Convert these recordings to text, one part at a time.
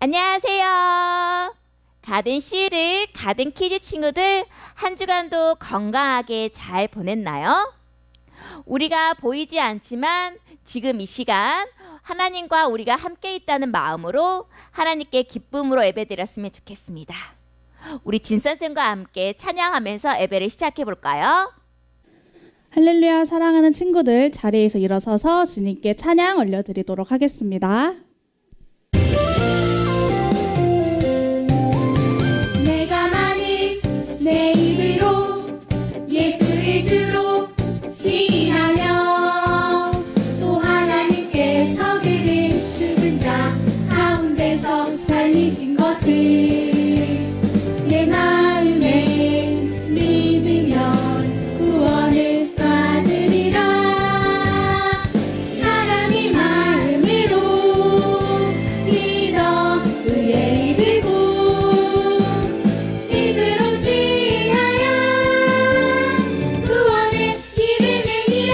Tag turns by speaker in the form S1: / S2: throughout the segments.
S1: 안녕하세요. 가든시드 가든키즈 친구들, 한 주간도 건강하게 잘 보냈나요? 우리가 보이지 않지만 지금 이 시간 하나님과 우리가 함께 있다는 마음으로 하나님께 기쁨으로 예배드렸으면 좋겠습니다. 우리 진선생과 함께 찬양하면서 예배를 시작해 볼까요?
S2: 할렐루야. 사랑하는 친구들, 자리에서 일어서서 주님께 찬양 올려드리도록 하겠습니다.
S3: 내가 만일 내 입으로 예수를 주로 시인하며 또 하나님께서 그를 죽은 자 가운데서 살리신 것을 내 마음에 믿으면 구원을 받으리라. 사람이 마음으로 믿어 의에 이르고 입으로 시인하여 구원의 입을 내니라.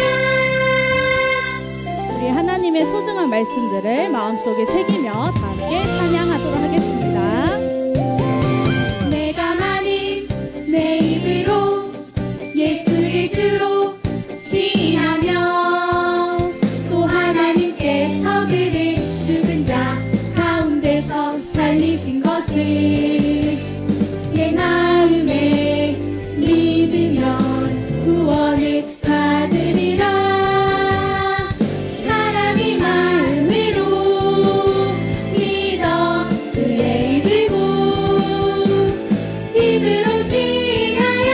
S2: 우리 하나님의 소중한 말씀들을 마음속에 새기며 다 함께 찬양하도록 하겠습니다.
S3: 내가 만일 내 입으로 예수를 주로 시인하며 또 하나님께서 그를 죽은 자 가운데서 살리신 것을 내 마음에 믿으면 구원을 받으리라. 사람이 마음으로 믿어 의에 이르고 입으로 시인하여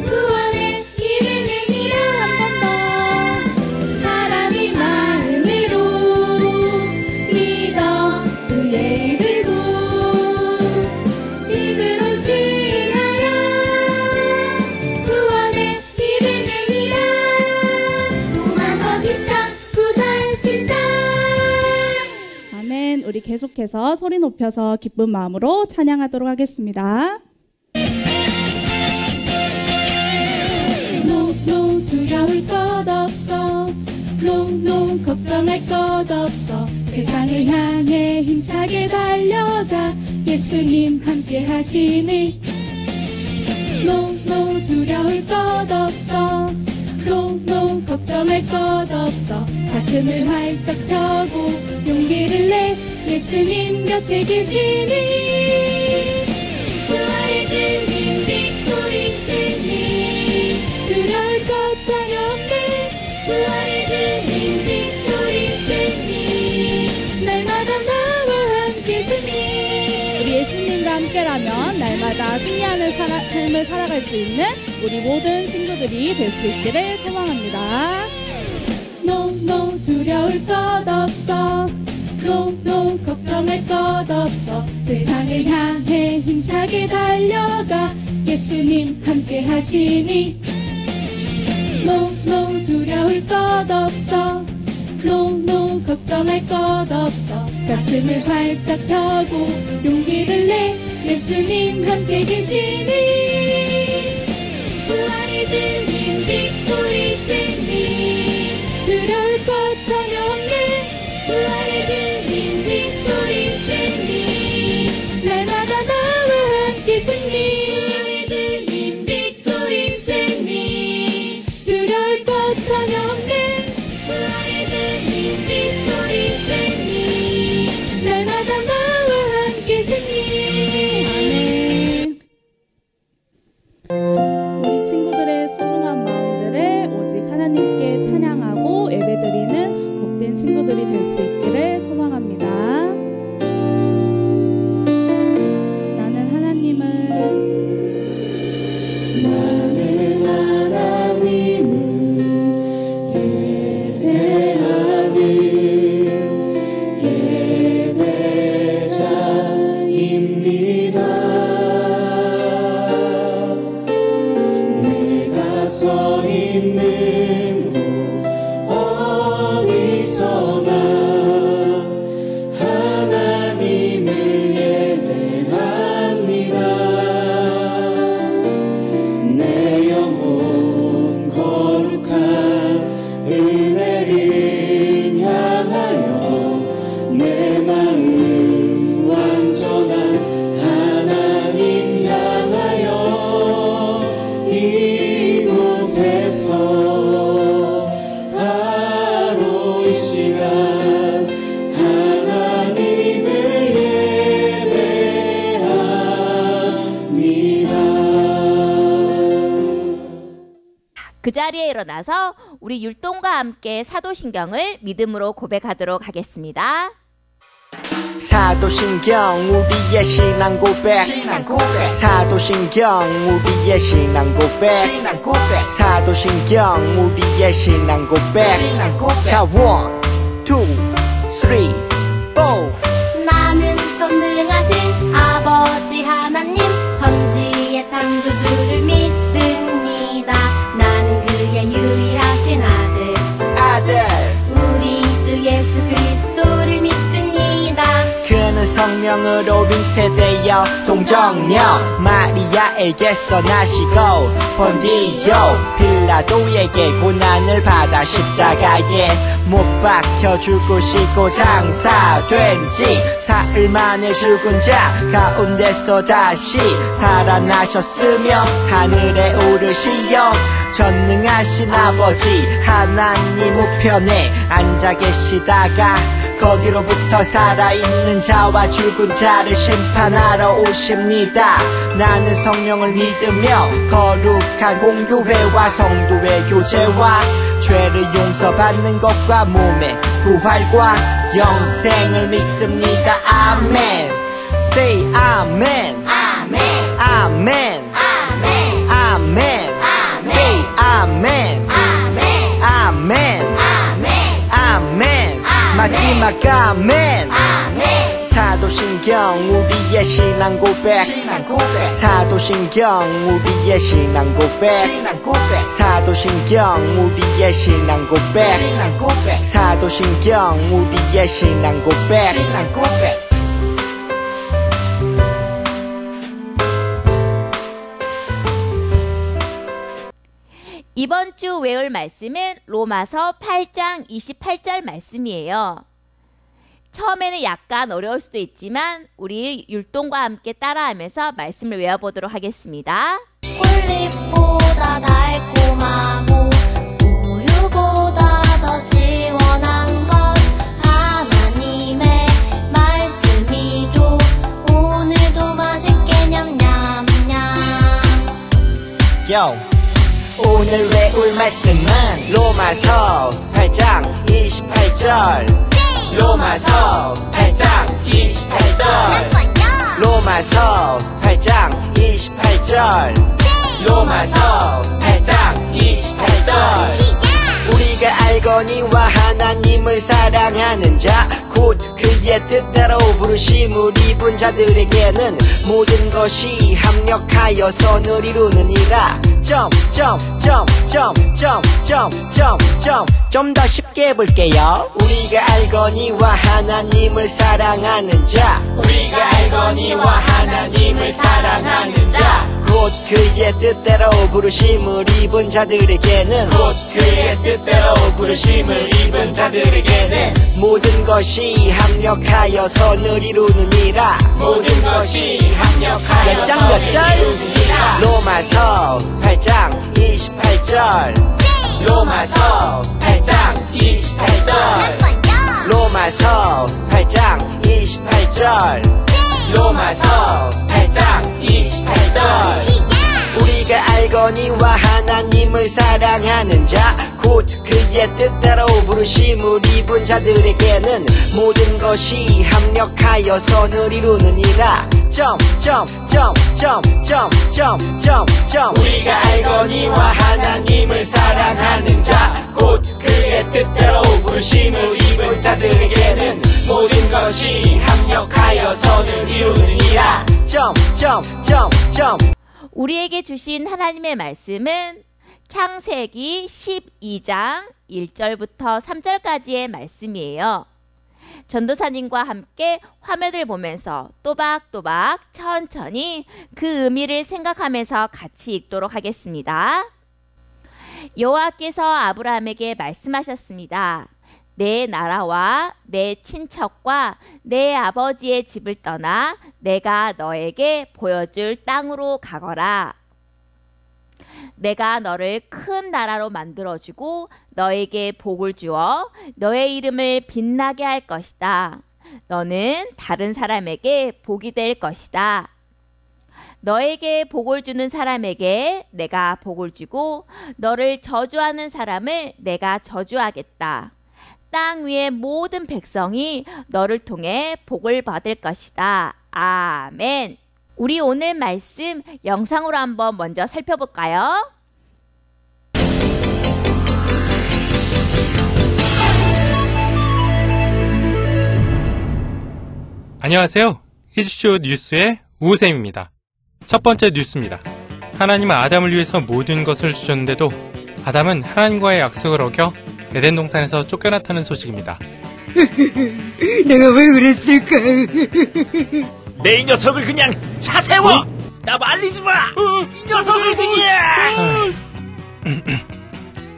S3: 구원의 입을 내니라. 한 번 더. 사람이 마음으로 믿어 의에 이르고 입으로 시인하여 구원의 입을 내니라. 로마서 10장 9절 10절.
S2: 아멘. 우리 계속해서 소리 높여서 기쁜 마음으로 찬양하도록 하겠습니다.
S3: 노노 두려울 것 없어. 노노 걱정할 것 없어. 세상을 향해 힘차게 달려가 예수님 함께 하시니. 노노 두려울 것 없어. 노노 걱정할 것 없어. 가슴을 활짝 펴고 용기를 내 예수님 곁에 계시니. 부활의 주님 빅토리스니. 두려울 것 전혀 없네. 부활의 주님 빅토리스니. 날마다 나와 함께 승리.
S2: 우리 예수님과 함께라면 날마다 승리하는 삶을 살아갈 수 있는 우리 모든 친구들이 될 수 있기를 소망합니다.
S3: 노노 두려울 것 없어. 노노 걱정할 것 없어. 세상을 향해 힘차게 달려가 예수님 함께 하시니. 노노 두려울 것 없어. 노노 걱정할 것 없어. 가슴을 활짝 펴고 용기를 내 예수님 함께 계시니. 부활의 주님 빅토리스니. 두려울 것 전혀 없네. 부활의 주님 빅토리스니. 날마다 나와 함께 승리. 부활의 주님 빅토리스니. 두려울 것 전혀 없네. 부활의 주님 빅토리스니. 날마다 나와 함께 승리.
S2: 아멘. 우리 친구들의 소중한 마음들을 오직 하나님께 찬양하고 예배드리는 복된 친구들이 될 수 있기를 소망합니다. 나는 하나님을
S4: 예배자입니다. 내가 서 있는 곳 어디서나 하나님을 예배합니다. 내 영혼 거룩한 은혜를 향하여 내 마음
S1: 그 자리에 일어나서 우리 율동과 함께 사도신경을 믿음으로 고백하도록 하겠습니다.
S5: 사도신경 우리의 신앙 고백 사도신경 우리의 신앙 고백 사도신경 우리의 신앙 고백 자 1, 2, 3, 4
S3: 나는 전능하신 아버지 하나님 천지의 창조주를 믿습니다. 나는 그의 유일하신 아들 우리 주 예수 그리스도를 믿습니다.
S5: 그는 성령으로 잉태되어 동정녀 마리아에게서 나시고 본디오 빌라도에게 고난을 받아 십자가에 못 박혀 죽으시고 장사된 지 사흘 만에 죽은 자 가운데서 다시 살아나셨으며 하늘에 오르시어 전능하신 아버지 하나님 우편에 앉아 계시다가 거기로부터 살아있는 자와 죽은 자를 심판하러 오십니다. 나는 성령을 믿으며 거룩한 공교회와 성도의 교제와 죄를 용서받는 것과 몸의 부활과 영생을 믿습니다. 아멘. Say 아멘.
S3: 아멘
S5: 아멘.
S3: 아멘
S5: 아멘. Say 아멘.
S3: 아멘
S5: 아멘.
S3: 아멘
S5: 아멘. 마지막 아멘.
S3: 아멘
S5: 사도신경 우리의 신앙 고백 사도신경 우리의 신앙 고백 사도신경 우리의 신앙 고백 사도신경 우리의 신앙 고백
S1: 이번 주 외울 말씀은 로마서 8장 28절 말씀이에요. 처음에는 약간 어려울 수도 있지만 우리 율동과 함께 따라하면서 말씀을 외워보도록 하겠습니다.
S3: 꿀잎보다 달콤하고 우유보다 더 시원한 것 하나님의 말씀이죠. 오늘도 맛있게 냠냠냠.
S5: 오늘 외울 말씀은 로마서 8장 28절 로마서 8장 28절 로마서 8장 28절 로마서 8장 28절 우리가 알거니와 하나님을 사랑하는 자 곧 그의 뜻대로 부르심을 입은 자들에게는 모든 것이 합력하여 선을 이루느니라. 좀 더 쉽게 해볼게요. 우리가 알거니와 하나님을 사랑하는 자 우리가 알거니와 하나님을 사랑하는 자 곧 그의 뜻대로 부르심을 입은 자들에게는 모든 것이 합력하여 선을 이루느니라. 몇 절? 로마서 8장 28절 로마서 8장 28절 로마서 8장 28절 로마서 8장 28절 우리가 알거니와 하나님을 사랑하는 자 곧 그의 뜻대로 부르심을 입은 자들에게는 모든 것이 합력하여 선을 이루느니라. 우리가 알거니와 하나님을 사랑하는 자 곧 그의 뜻대로 부르심을 입은 자들에게는 모든 것이 합력하여 선을 이루느니라.
S1: 우리에게 주신 하나님의 말씀은 창세기 12장 1절부터 3절까지의 말씀이에요. 전도사님과 함께 화면을 보면서 또박또박 천천히 그 의미를 생각하면서 같이 읽도록 하겠습니다. 여호와께서 아브라함에게 말씀하셨습니다. 내 나라와 내 친척과 내 아버지의 집을 떠나 내가 너에게 보여줄 땅으로 가거라. 내가 너를 큰 나라로 만들어주고 너에게 복을 주어 너의 이름을 빛나게 할 것이다. 너는 다른 사람에게 복이 될 것이다. 너에게 복을 주는 사람에게 내가 복을 주고 너를 저주하는 사람을 내가 저주하겠다. 땅 위의 모든 백성이 너를 통해 복을 받을 것이다. 아멘. 우리 오늘 말씀 영상으로 한번 먼저 살펴볼까요?
S6: 안녕하세요. 히즈쇼 뉴스의 우쌤입니다. 첫 번째 뉴스입니다. 하나님은 아담을 위해서 모든 것을 주셨는데도 아담은 하나님과의 약속을 어겨 에덴 동산에서 쫓겨났다는 소식입니다.
S7: 내가 왜 그랬을까?
S5: 내 이 녀석을 그냥 차 세워! 나 말리지 마! 이 녀석을 그냥!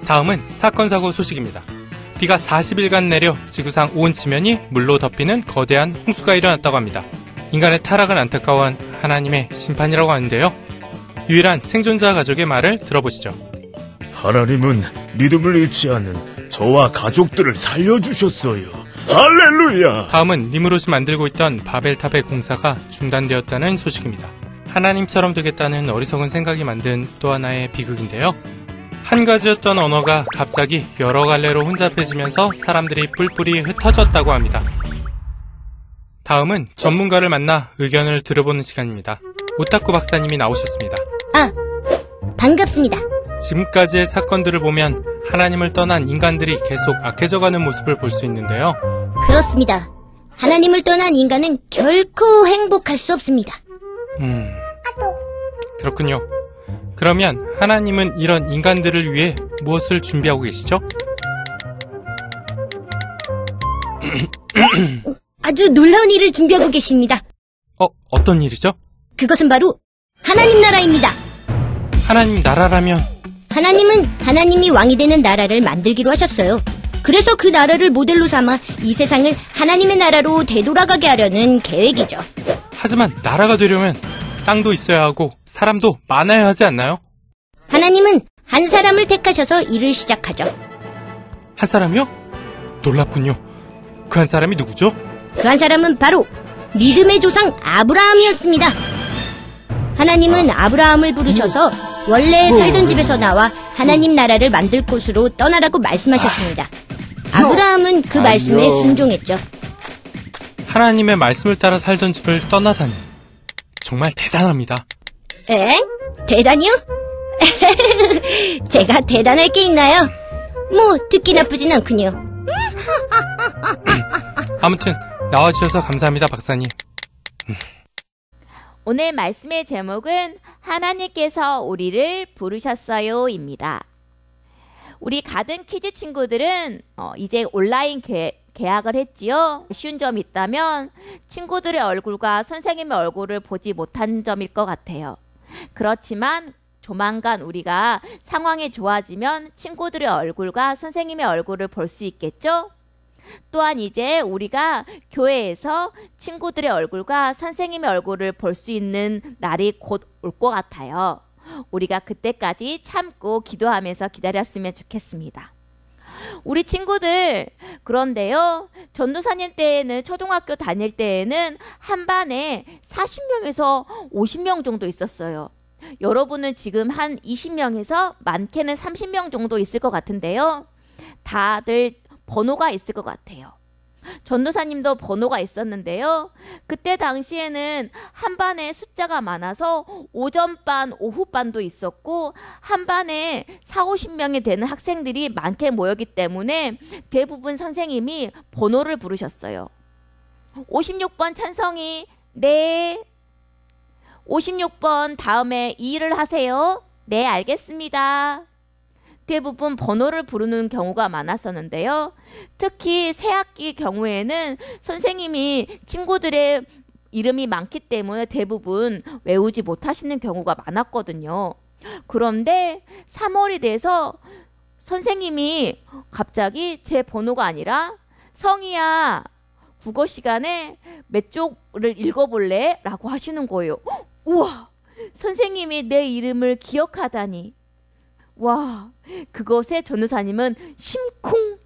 S6: 다음은 사건 사고 소식입니다. 비가 40일간 내려 지구상 온 지면이 물로 덮이는 거대한 홍수가 일어났다고 합니다. 인간의 타락은 안타까운 하나님의 심판이라고 하는데요. 유일한 생존자 가족의 말을 들어보시죠.
S8: 하나님은 믿음을 잃지 않는 저와 가족들을 살려주셨어요. 할렐루야!
S6: 다음은 니무롯이 만들고 있던 바벨탑의 공사가 중단되었다는 소식입니다. 하나님처럼 되겠다는 어리석은 생각이 만든 또 하나의 비극인데요. 한 가지였던 언어가 갑자기 여러 갈래로 혼잡해지면서 사람들이 뿔뿔이 흩어졌다고 합니다. 다음은 전문가를 만나 의견을 들어보는 시간입니다. 오타쿠 박사님이 나오셨습니다.
S7: 반갑습니다.
S6: 지금까지의 사건들을 보면 하나님을 떠난 인간들이 계속 악해져가는 모습을 볼 수 있는데요.
S7: 그렇습니다. 하나님을 떠난 인간은 결코 행복할 수 없습니다.
S6: 그렇군요. 그러면 하나님은 이런 인간들을 위해 무엇을 준비하고 계시죠?
S7: 아주 놀라운 일을 준비하고 계십니다.
S6: 어떤 일이죠?
S7: 그것은 바로 하나님 나라입니다.
S6: 하나님 나라라면
S7: 하나님은 하나님이 왕이 되는 나라를 만들기로 하셨어요. 그래서 그 나라를 모델로 삼아 이 세상을 하나님의 나라로 되돌아가게 하려는 계획이죠.
S6: 하지만 나라가 되려면 땅도 있어야 하고 사람도 많아야 하지 않나요?
S7: 하나님은 한 사람을 택하셔서 일을 시작하죠.
S6: 한 사람이요? 놀랍군요. 그 한 사람이 누구죠?
S7: 그 한 사람은 바로 믿음의 조상 아브라함이었습니다. 하나님은 아브라함을 부르셔서 원래 살던 집에서 나와 하나님 나라를 만들 곳으로 떠나라고 말씀하셨습니다. 아브라함은 그 말씀에 순종했죠.
S6: 하나님의 말씀을 따라 살던 집을 떠나다니 정말 대단합니다.
S7: 대단히요? 제가 대단할 게 있나요? 뭐 듣기 나쁘진 않군요.
S6: 아무튼 나와주셔서 감사합니다, 박사님.
S1: 오늘 말씀의 제목은 하나님께서 우리를 부르셨어요입니다. 우리 가든 키즈 친구들은 이제 온라인 개학을 했지요. 쉬운 점이 있다면 친구들의 얼굴과 선생님의 얼굴을 보지 못한 점일 것 같아요. 그렇지만 조만간 우리가 상황이 좋아지면 친구들의 얼굴과 선생님의 얼굴을 볼 수 있겠죠? 또한 이제 우리가 교회에서 친구들의 얼굴과 선생님의 얼굴을 볼 수 있는 날이 곧 올 것 같아요. 우리가 그때까지 참고 기도하면서 기다렸으면 좋겠습니다. 우리 친구들, 그런데요, 전도사님 때에는, 초등학교 다닐 때에는 한 반에 40명에서 50명 정도 있었어요. 여러분은 지금 한 20명에서 많게는 30명 정도 있을 것 같은데요. 다들 번호가 있을 것 같아요. 전도사님도 번호가 있었는데요. 그때 당시에는 한 반에 숫자가 많아서 오전반, 오후반도 있었고 한 반에 40~50명이 되는 학생들이 많게 모였기 때문에 대부분 선생님이 번호를 부르셨어요. 56번 찬성이 네. 56번 다음에 이 일을 하세요. 네, 알겠습니다. 대부분 번호를 부르는 경우가 많았었는데요. 특히 새학기 경우에는 선생님이 친구들의 이름이 많기 때문에 대부분 외우지 못하시는 경우가 많았거든요. 그런데 3월이 돼서 선생님이 갑자기 제 번호가 아니라 성희야, 국어 시간에 몇 쪽을 읽어볼래? 라고 하시는 거예요. 우와! 선생님이 내 이름을 기억하다니. 와, 그것에 전도사님은 심쿵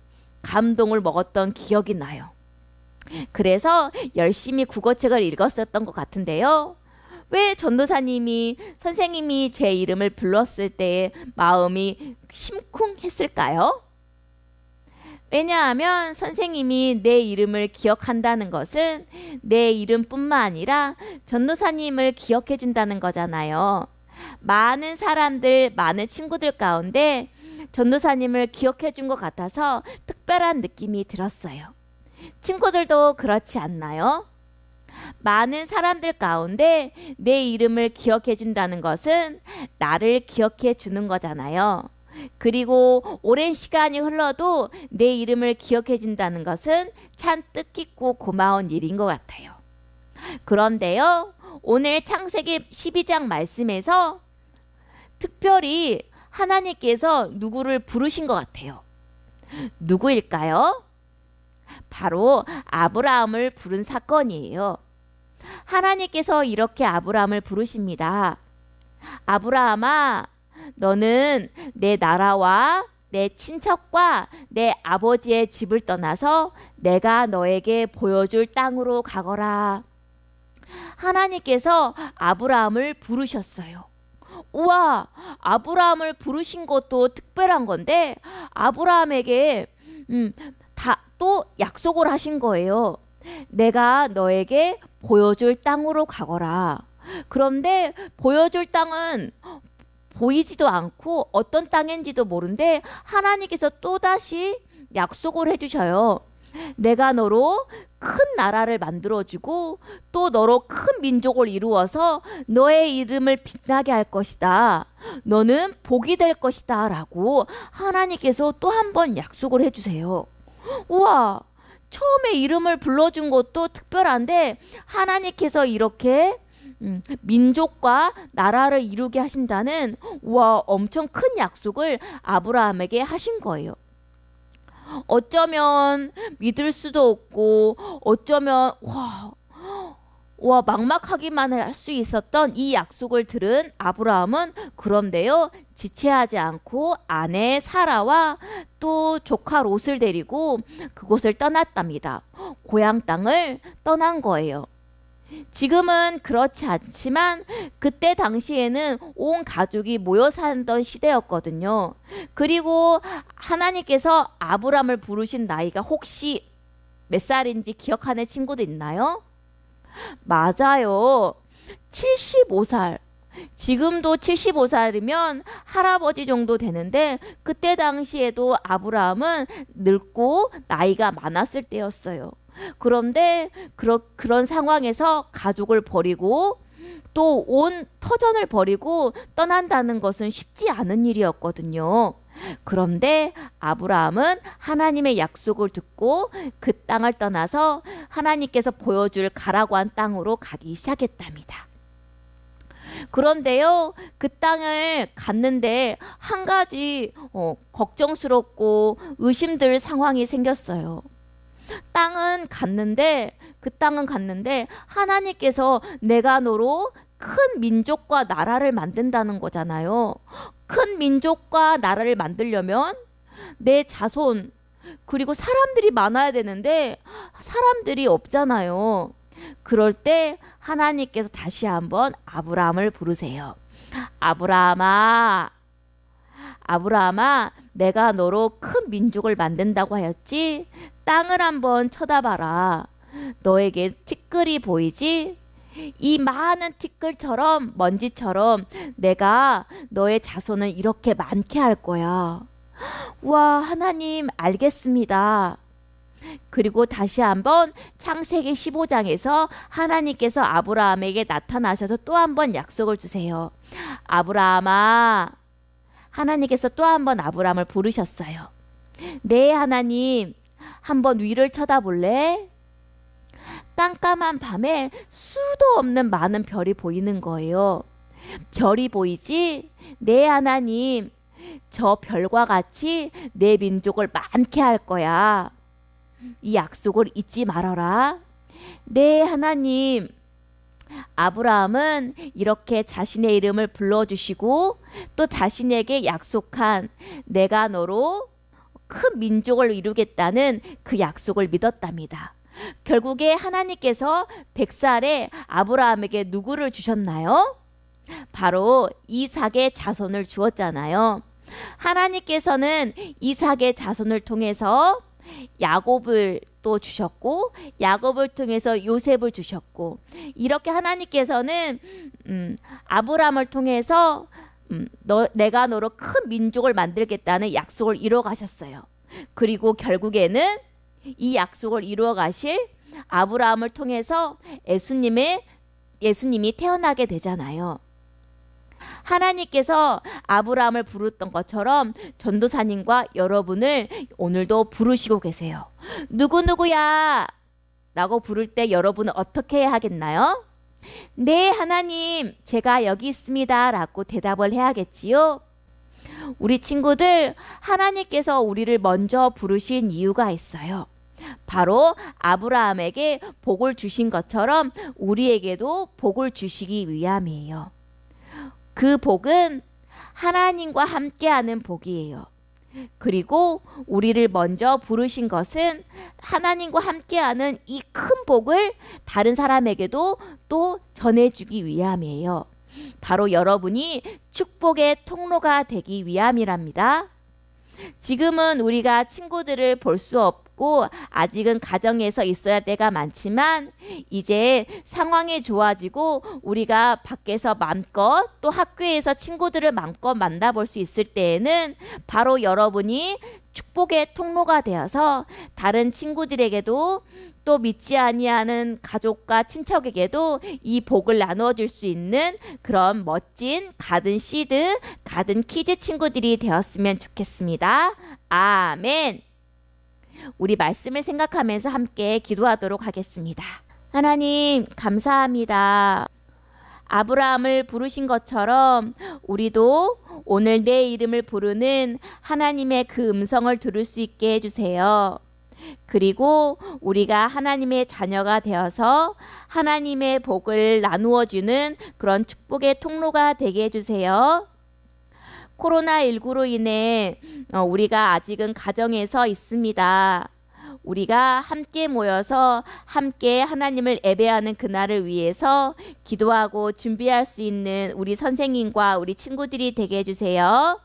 S1: 감동을 먹었던 기억이 나요. 그래서 열심히 국어책을 읽었었던 것 같은데요. 왜 전도사님이 선생님이 제 이름을 불렀을 때 마음이 심쿵했을까요? 왜냐하면 선생님이 내 이름을 기억한다는 것은 내 이름뿐만 아니라 전도사님을 기억해 준다는 거잖아요. 많은 사람들, 많은 친구들 가운데 전도사님을 기억해 준 것 같아서 특별한 느낌이 들었어요. 친구들도 그렇지 않나요? 많은 사람들 가운데 내 이름을 기억해 준다는 것은 나를 기억해 주는 거잖아요. 그리고 오랜 시간이 흘러도 내 이름을 기억해 준다는 것은 참 뜻깊고 고마운 일인 것 같아요. 그런데요, 오늘 창세기 12장 말씀에서 특별히 하나님께서 누구를 부르신 것 같아요. 누구일까요? 바로 아브라함을 부른 사건이에요. 하나님께서 이렇게 아브라함을 부르십니다. 아브라함아, 너는 내 나라와 내 친척과 내 아버지의 집을 떠나서 내가 너에게 보여줄 땅으로 가거라. 하나님께서 아브라함을 부르셨어요. 우와, 아브라함을 부르신 것도 특별한 건데 아브라함에게 또 약속을 하신 거예요. 내가 너에게 보여줄 땅으로 가거라. 그런데 보여줄 땅은 보이지도 않고 어떤 땅인지도 모르는데 하나님께서 또다시 약속을 해주셔요. 내가 너로 큰 나라를 만들어주고 또 너로 큰 민족을 이루어서 너의 이름을 빛나게 할 것이다. 너는 복이 될 것이다 라고 하나님께서 또 한 번 약속을 해주세요. 우와, 처음에 이름을 불러준 것도 특별한데 하나님께서 이렇게 민족과 나라를 이루게 하신다는 와 엄청 큰 약속을 아브라함에게 하신 거예요. 어쩌면 믿을 수도 없고 어쩌면 와 막막하기만 할 수 있었던 이 약속을 들은 아브라함은 그런데요 지체하지 않고 아내 사라와 또 조카 롯을 데리고 그곳을 떠났답니다. 고향 땅을 떠난 거예요. 지금은 그렇지 않지만 그때 당시에는 온 가족이 모여 살던 시대였거든요. 그리고 하나님께서 아브라함을 부르신 나이가 혹시 몇 살인지 기억하는 친구도 있나요? 맞아요. 75살. 지금도 75살이면 할아버지 정도 되는데 그때 당시에도 아브라함은 늙고 나이가 많았을 때였어요. 그런데 그런 상황에서 가족을 버리고 또 온 터전을 버리고 떠난다는 것은 쉽지 않은 일이었거든요. 그런데 아브라함은 하나님의 약속을 듣고 그 땅을 떠나서 하나님께서 보여줄 가라고 한 땅으로 가기 시작했답니다. 그런데요, 그 땅을 갔는데 한 가지 걱정스럽고 의심될 상황이 생겼어요. 땅은 갔는데 하나님께서 내가 너로 큰 민족과 나라를 만든다는 거잖아요. 큰 민족과 나라를 만들려면 내 자손 그리고 사람들이 많아야 되는데 사람들이 없잖아요. 그럴 때 하나님께서 다시 한번 아브라함을 부르세요. 아브라함아, 내가 너로 큰 민족을 만든다고 하였지? 땅을 한번 쳐다봐라. 너에게 티끌이 보이지? 이 많은 티끌처럼 먼지처럼 내가 너의 자손을 이렇게 많게 할 거야. 와, 하나님 알겠습니다. 그리고 다시 한번 창세기 15장에서 하나님께서 아브라함에게 나타나셔서 또 한번 약속을 주세요. 아브라함아, 하나님께서 또 한번 아브라함을 부르셨어요. 네, 하나님, 한번 위를 쳐다볼래? 깜깜한 밤에 수도 없는 많은 별이 보이는 거예요. 별이 보이지? 네, 하나님, 저 별과 같이 내 민족을 많게 할 거야. 이 약속을 잊지 말아라. 네, 하나님. 아브라함은 이렇게 자신의 이름을 불러주시고 또 자신에게 약속한 내가 너로 큰 민족을 이루겠다는 그 약속을 믿었답니다. 결국에 하나님께서 100살에 아브라함에게 누구를 주셨나요? 바로 이삭의 자손을 주었잖아요. 하나님께서는 이삭의 자손을 통해서 야곱을 또 주셨고, 야곱을 통해서 요셉을 주셨고, 이렇게 하나님께서는 아브라함을 통해서 내가 너로 큰 민족을 만들겠다는 약속을 이루어 가셨어요. 그리고 결국에는 이 약속을 이루어 가실 아브라함을 통해서 예수님이 태어나게 되잖아요. 하나님께서 아브라함을 부르던 것처럼 전도사님과 여러분을 오늘도 부르시고 계세요. 누구누구야 라고 부를 때 여러분은 어떻게 해야 하겠나요? 네, 하나님, 제가 여기 있습니다 라고 대답을 해야겠지요. 우리 친구들, 하나님께서 우리를 먼저 부르신 이유가 있어요. 바로 아브라함에게 복을 주신 것처럼 우리에게도 복을 주시기 위함이에요. 그 복은 하나님과 함께하는 복이에요. 그리고 우리를 먼저 부르신 것은 하나님과 함께하는 이 큰 복을 다른 사람에게도 또 전해주기 위함이에요. 바로 여러분이 축복의 통로가 되기 위함이랍니다. 지금은 우리가 친구들을 볼 수 없고 아직은 가정에서 있어야 때가 많지만, 이제 상황이 좋아지고 우리가 밖에서 마음껏 또 학교에서 친구들을 마음껏 만나볼 수 있을 때에는 바로 여러분이 축복의 통로가 되어서 다른 친구들에게도 또 믿지 아니하는 가족과 친척에게도 이 복을 나누어 줄 수 있는 그런 멋진 가든 시드, 가든 키즈 친구들이 되었으면 좋겠습니다. 아멘. 우리 말씀을 생각하면서 함께 기도하도록 하겠습니다. 하나님, 감사합니다. 아브라함을 부르신 것처럼 우리도 오늘 내 이름을 부르는 하나님의 그 음성을 들을 수 있게 해주세요. 그리고 우리가 하나님의 자녀가 되어서 하나님의 복을 나누어 주는 그런 축복의 통로가 되게 해주세요. 코로나19로 인해 우리가 아직은 가정에서 있습니다. 우리가 함께 모여서 함께 하나님을 예배하는 그날을 위해서 기도하고 준비할 수 있는 우리 선생님과 우리 친구들이 되게 해주세요.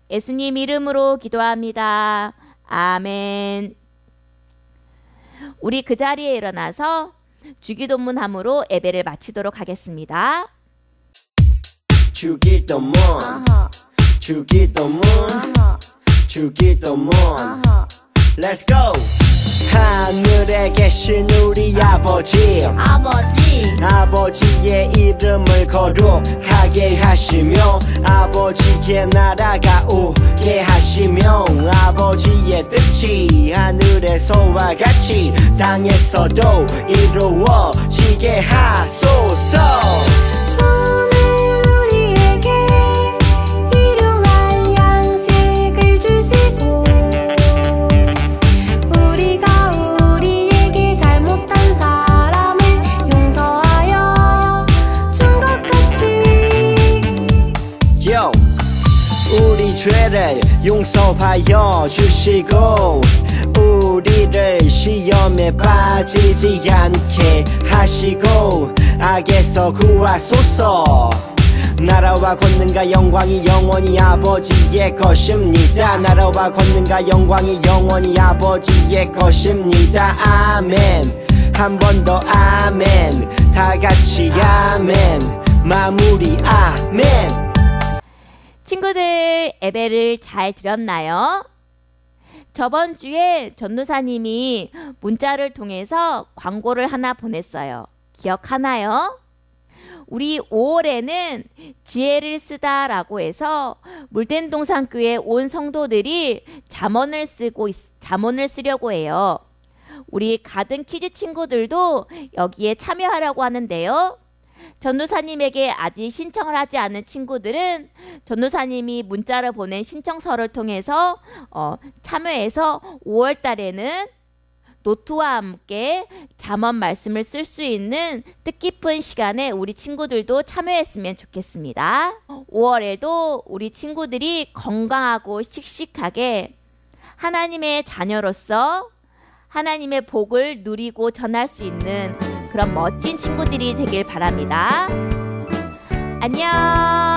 S1: 예수님 이름으로 기도합니다. 아멘. 우리 그 자리에 일어나서 주기도문함으로 예배를 마치도록 하겠습니다.
S5: 주기도문, 주기도문, 주기도문. Let's go. 하늘에 계신 우리 아버지의 이름을 거룩하게 하시며 아버지의 나라가 오게 하시며 아버지의 뜻이 하늘에서와 같이 땅에서도 이루어지게 하소서. 우리 죄를 용서하여 주시고 우리를 시험에 빠지지 않게 하시고 악에서 구하소서. 나라와 권능과 영광이 영원히 아버지의 것입니다. 나라와 권능과 영광이 영원히 아버지의 것입니다. 아멘. 한 번 더 아멘. 다 같이 아멘. 마무리 아멘.
S1: 친구들, 예배를 잘 드렸나요? 저번 주에 전도사님이 문자를 통해서 광고를 하나 보냈어요. 기억하나요? 우리 5월에는 지혜를 쓰다라고 해서 물된동산교회 온 성도들이 잠언을 쓰려고 해요. 우리 가든 키즈 친구들도 여기에 참여하려고 하는데요. 전도사님에게 아직 신청을 하지 않은 친구들은 전도사님이 문자를 보낸 신청서를 통해서 참여해서 5월 달에는 노트와 함께 잠언 말씀을 쓸 수 있는 뜻깊은 시간에 우리 친구들도 참여했으면 좋겠습니다. 5월에도 우리 친구들이 건강하고 씩씩하게 하나님의 자녀로서 하나님의 복을 누리고 전할 수 있는 그런 멋진 친구들이 되길 바랍니다. 안녕.